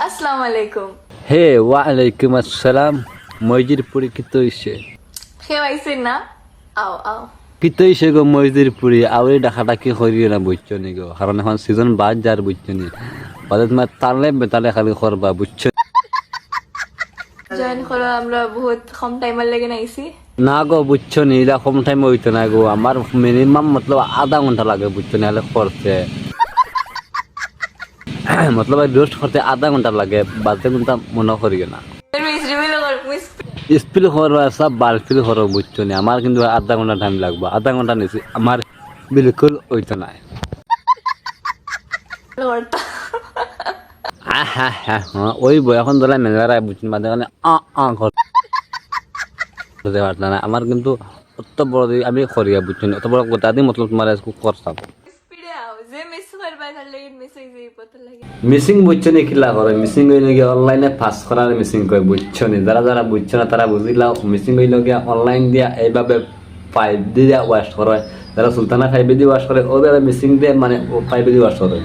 আসসালামু আলাইকুম। হে ওয়ালাইকুম আসসালাম। মসজিদ পুরি কিতো হইছে? খেয়ে না? আও আও। কিতো হইছে গো মসজিদ পুরি? আউরি ডাকাটা কি করিও না বুঝছো নি গো, কারণ এখন সিজন বাদ যার বুঝছো নি, বাদে তোমার তালে বেতালে খালি করবা বুঝছো জয়েন করো, আমরা বহুত কম টাইমের লেগে নাইছি। না গো, বুঝছো নি, এটা কম টাইম হইতো না গো, আমার মিনিমাম মতলব আধা ঘন্টা লাগে বুঝছো নি, হলে করতে মতলব রোস্ট করতে আধা ঘন্টা লাগে, বাদে ঘন্টা মনে করিও না। স্পিল করো সব বালফিল করো বুঝছো নি, আমার কিন্তু আধা ঘন্টা টাইম লাগবে, আধা ঘন্টা নিছি আমার বিলকুল হইতো না। হ্যাঁ হ্যাঁ হ্যাঁ ওই বই এখন ধরে মেজারা বুঝছেন বাদে মানে করতে পারতাম না, আমার কিন্তু অত বড় আমি করিয়া বুঝছেন, অত বড় কথা দিই মতলব তোমার করতাম মিসিং বুঝছো নি, কিলা করে মিসিং হইলে গিয়ে অনলাইনে পাস করার মিসিং করে বুঝছো নি, যারা যারা বুঝছো না তারা বুঝিলাও, মিসিং হইলে গিয়ে অনলাইন দিয়া এইভাবে 5 দিয়ে ওয়াশ করে, যারা সুলতানা 5 দিয়ে ওয়াশ করে ওইভাবে মিসিং দিয়ে মানে 5 দিয়ে ওয়াশ করে।